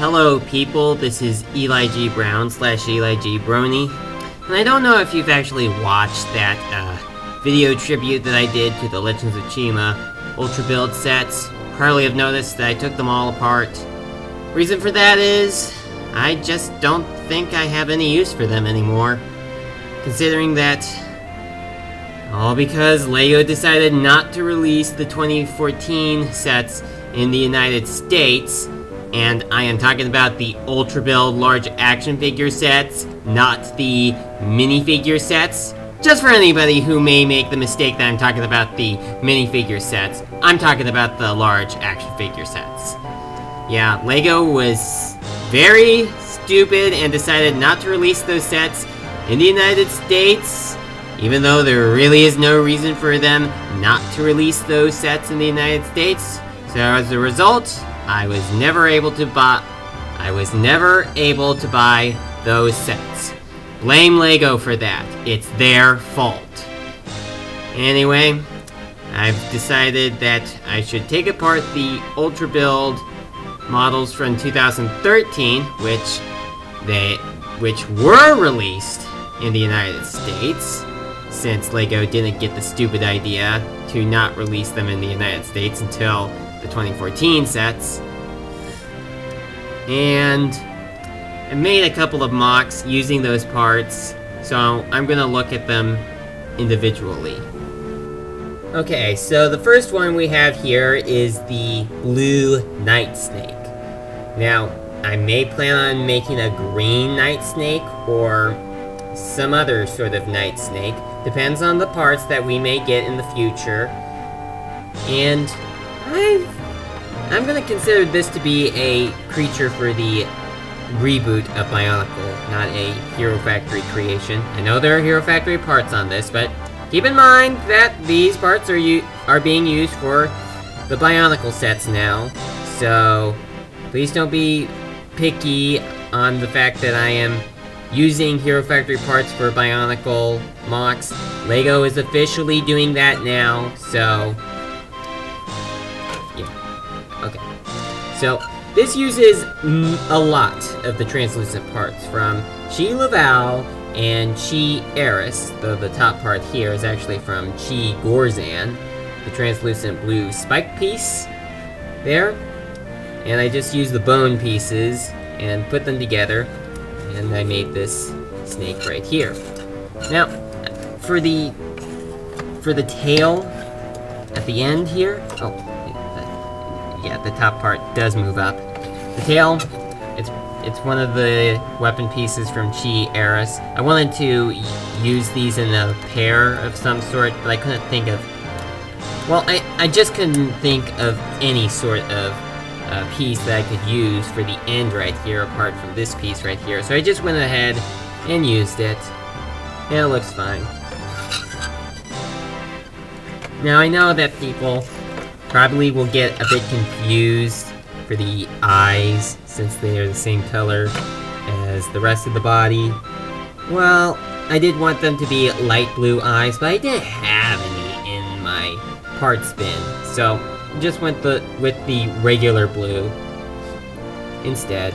Hello people, this is Eli G. Brown / Eli G. Brony, and I don't know if you've actually watched that video tribute that I did to the Legends of Chima Ultrabuild sets. Probably have noticed that I took them all apart. Reason for that is, I just don't think I have any use for them anymore. Considering that, all because LEGO decided not to release the 2014 sets in the United States, and I am talking about the Ultrabuild large action figure sets, not the minifigure sets. Just for anybody who may make the mistake that I'm talking about the minifigure sets, I'm talking about the large action figure sets. Yeah, LEGO was very stupid and decided not to release those sets in the United States, even though there really is no reason for them not to release those sets in the United States. So as a result, I was never able to buy those sets. Blame LEGO for that. It's their fault. Anyway, I've decided that I should take apart the Ultrabuild models from 2013, which were released in the United States, since LEGO didn't get the stupid idea to not release them in the United States until the 2014 sets. And I made a couple of mocks using those parts, so I'm gonna look at them individually. Okay, so the first one we have here is the blue Night Snake. Now, I may plan on making a green Night Snake or some other sort of Night Snake. Depends on the parts that we may get in the future. And I'm gonna consider this to be a creature for the reboot of Bionicle, not a Hero Factory creation. I know there are Hero Factory parts on this, but keep in mind that these parts are being used for the Bionicle sets now. So please don't be picky on the fact that I am using Hero Factory parts for Bionicle mocks. LEGO is officially doing that now, so yeah. Okay. So this uses a lot of the translucent parts from Chi Laval and Chi Eris, though the top part here is actually from Chi Gorzan, the translucent blue spike piece there. And I just used the bone pieces and put them together, and I made this snake right here. Now, for the tail at the end here, yeah, the top part does move up. The tail, it's one of the weapon pieces from Chi Eris. I wanted to use these in a pair of some sort, but I couldn't think of... Well, I just couldn't think of any sort of piece that I could use for the end right here, apart from this piece right here. So I just went ahead and used it, and it looks fine. Now, I know that people probably will get a bit confused for the eyes, since they are the same color as the rest of the body. Well, I did want them to be light blue eyes, but I didn't have any in my parts bin, so I just went with the regular blue instead.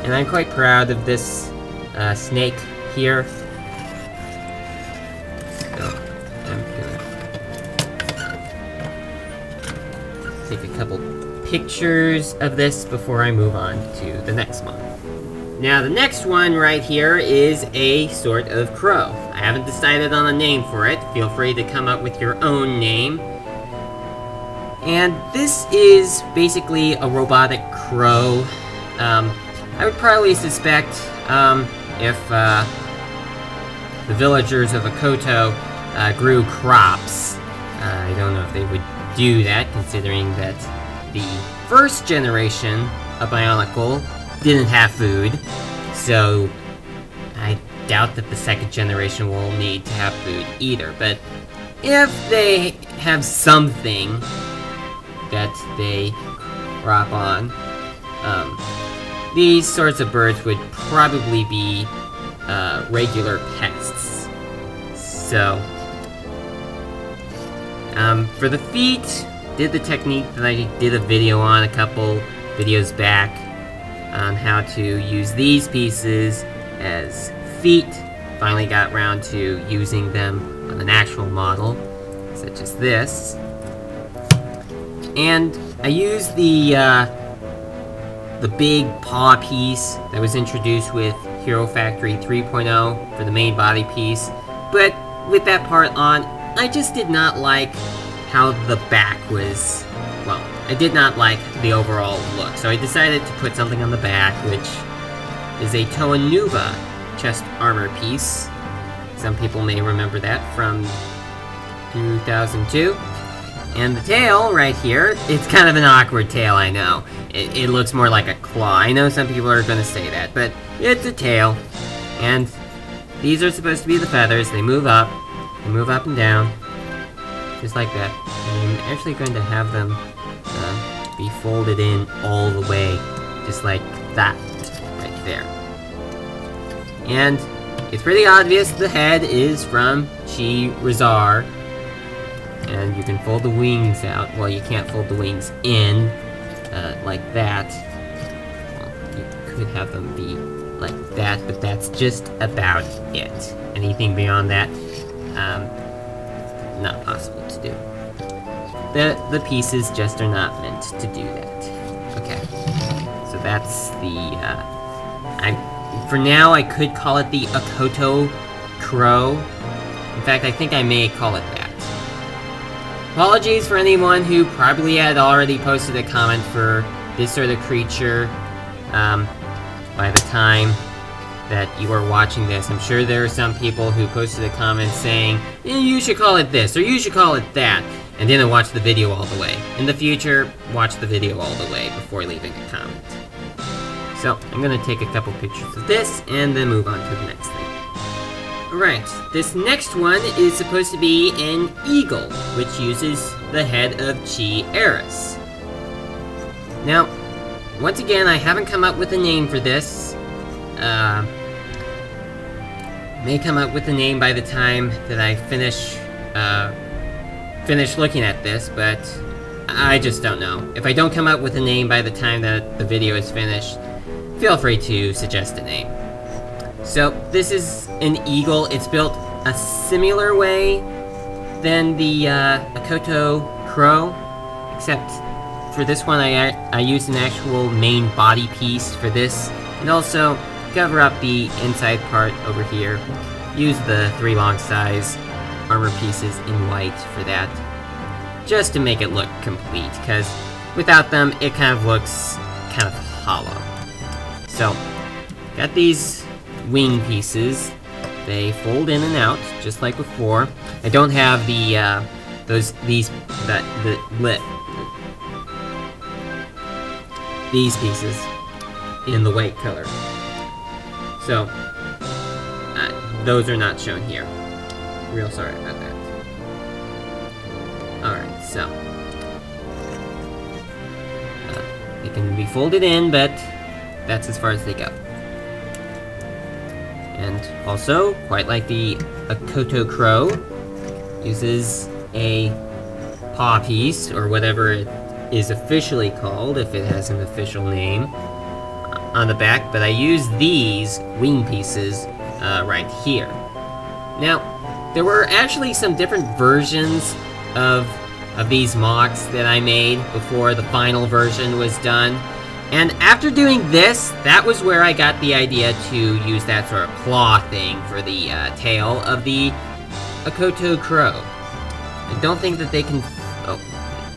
And I'm quite proud of this snake here. So, I'm gonna take a couple pictures of this before I move on to the next one. Now, the next one right here is a sort of crow. I haven't decided on a name for it. Feel free to come up with your own name. And this is basically a robotic crow. I would probably suspect if the villagers of Akoto grew crops. I don't know if they would do that, considering that the first generation of Bionicle didn't have food, so I doubt that the second generation will need to have food either. But if they have something that they crop on, these sorts of birds would probably be regular pests. So, for the feet, did the technique that I did a video on a couple videos back. on how to use these pieces as feet. Finally got around to using them on an actual model, such as this. And I used the big paw piece that was introduced with Hero Factory 3.0 for the main body piece, but with that part on, I just did not like how the back was, well, I did not like the overall look, so I decided to put something on the back, which is a Toa Nuva chest armor piece. Some people may remember that from 2002. And the tail, right here, it's kind of an awkward tail, I know. It looks more like a claw. I know some people are going to say that, but it's a tail. And these are supposed to be the feathers. They move up and down, just like that. And I'm actually going to have them be folded in all the way, just like that, right there. And it's pretty obvious the head is from Chi-Rizar. And you can fold the wings out. Well, you can't fold the wings in, like that. Well, you could have them be like that, but that's just about it. Anything beyond that, not possible to do. The pieces just are not meant to do that. Okay, so that's the, for now I could call it the Akoto Crow. In fact, I think I may call it that. Apologies for anyone who probably had already posted a comment for this sort of creature by the time that you are watching this. I'm sure there are some people who posted a comment saying, you should call it this, or you should call it that, and didn't watch the video all the way. In the future, watch the video all the way before leaving a comment. So, I'm gonna take a couple pictures of this, and then move on to the next thing. Alright, this next one is supposed to be an eagle, which uses the head of Chi-Eris. Now, once again, I haven't come up with a name for this. May come up with a name by the time that I finish looking at this, but I just don't know. If I don't come up with a name by the time that the video is finished, feel free to suggest a name. So, this is an eagle. It's built a similar way than the Akoto Crow, except for this one I used an actual main body piece for this, and also cover up the inside part over here. Use the 3 long size armor pieces in white for that, just to make it look complete, because without them it kind of looks kind of hollow. So, got these wing pieces. They fold in and out, just like before. I don't have the, these pieces in the white color. So, those are not shown here. Real sorry about that. Alright, so. They can be folded in, but that's as far as they go. And also, quite like the Akoto Crow, uses a paw piece, or whatever it is officially called, if it has an official name, on the back, but I use these wing pieces right here. Now, there were actually some different versions of these mocks that I made before the final version was done. And after doing this, that was where I got the idea to use that sort of claw thing for the tail of the Akoto Crow. I don't think that they can... Oh.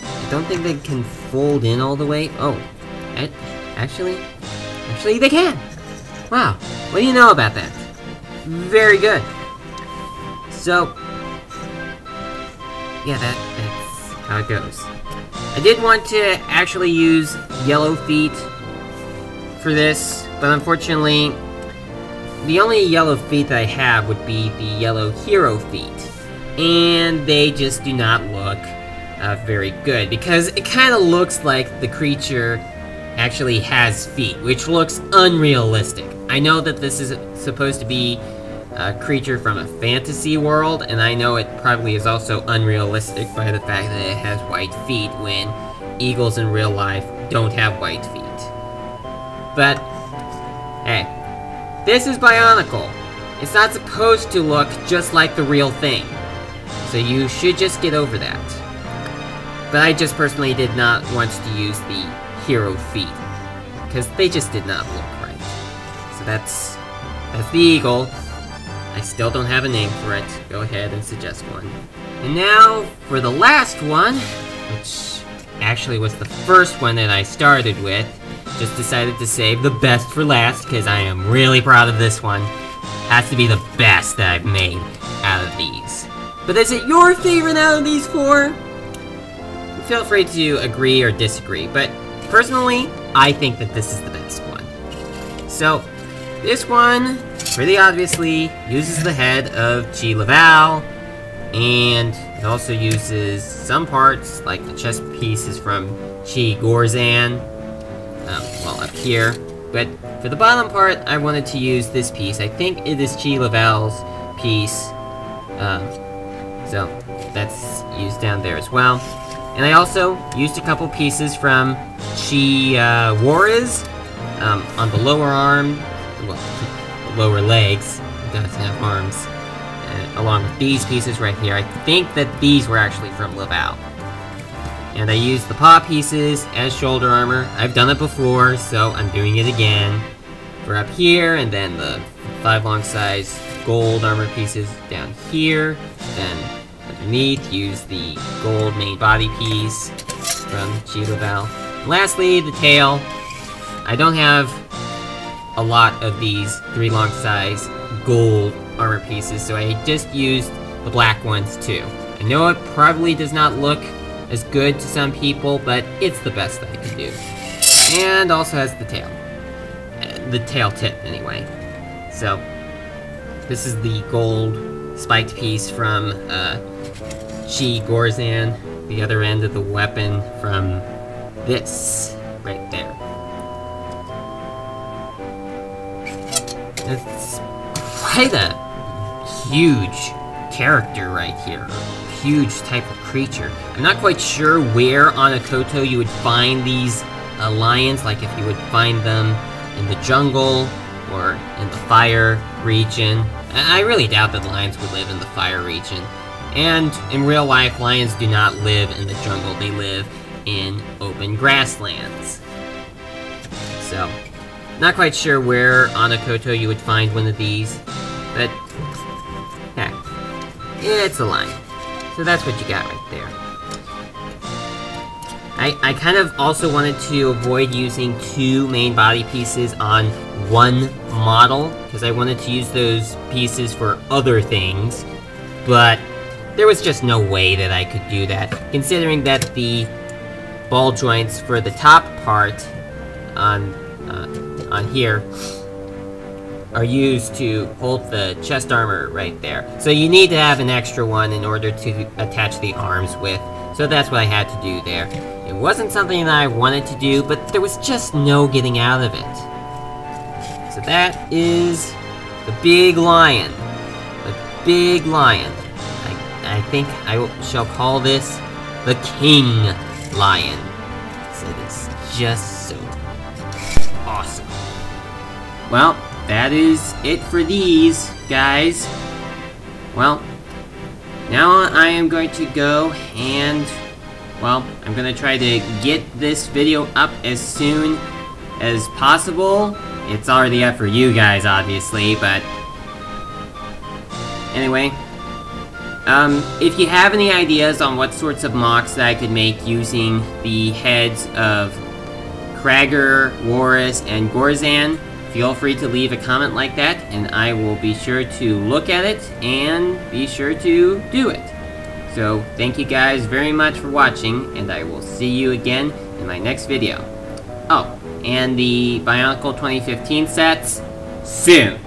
I don't think they can fold in all the way. Oh. Actually, they can! Wow. What do you know about that? Very good. So... yeah, that's how it goes. I did want to actually use yellow feet for this, but unfortunately, the only yellow feet that I have would be the yellow hero feet, and they just do not look very good, because it kind of looks like the creature actually has feet, which looks unrealistic. I know that this is supposed to be a creature from a fantasy world, and I know it probably is also unrealistic by the fact that it has white feet when eagles in real life don't have white feet. But, hey, this is Bionicle. It's not supposed to look just like the real thing. So you should just get over that. But I just personally did not want to use the hero feet, because they just did not look right. So that's the eagle. I still don't have a name for it. Go ahead and suggest one. And now, for the last one, which actually was the first one that I started with. Just decided to save the best for last, because I am really proud of this one. Has to be the best that I've made out of these. But is it your favorite out of these four? Feel free to agree or disagree, but personally, I think that this is the best one. So, this one, pretty obviously, uses the head of Chi Laval, and it also uses some parts, like the chest pieces from Chi Gorzan, well, up here. But for the bottom part, I wanted to use this piece. I think it is Chi Laval's piece, so that's used down there as well. And I also used a couple pieces from Chi Juarez on the lower arm, well, the lower legs. It doesn't have arms. Along with these pieces right here. I think that these were actually from Laval. And I used the paw pieces as shoulder armor. I've done it before, so I'm doing it again. For up here, and then the 5 long size gold armor pieces down here. Then underneath, use the gold main body piece from Chi Laval. Lastly, the tail. I don't have a lot of these 3 long size gold armor pieces, so I just used the black ones too. I know it probably does not look as good to some people, but it's the best that I could do. And also has the tail. The tail tip, anyway. So, this is the gold spiked piece from Chi Gorzan. The other end of the weapon from this, right there. It's quite a huge character right here. Huge type of creature. I'm not quite sure where on Akoto you would find these lions, like if you would find them in the jungle or in the fire region. I really doubt that lions would live in the fire region. And in real life, lions do not live in the jungle, they live in open grasslands. So, not quite sure where on Akoto you would find one of these, but heck, it's a lion. So that's what you got right there. I kind of also wanted to avoid using 2 main body pieces on one model, because I wanted to use those pieces for other things, but there was just no way that I could do that, considering that the ball joints for the top part on here are used to hold the chest armor right there. So you need to have an extra one in order to attach the arms with. So that's what I had to do there. It wasn't something that I wanted to do, but there was just no getting out of it. So that is the big lion. The big lion. I think I shall call this the King Lion. So it is just so awesome. Well, that is it for these, guys. Well, now I am going to go and, well, I'm going to try to get this video up as soon as possible. It's already up for you guys, obviously, but anyway. If you have any ideas on what sorts of mocks that I could make using the heads of Krager, Juarez, and Gorzan, feel free to leave a comment like that, and I will be sure to look at it and be sure to do it. So, thank you guys very much for watching, and I will see you again in my next video. Oh, and the Bionicle 2015 sets, soon.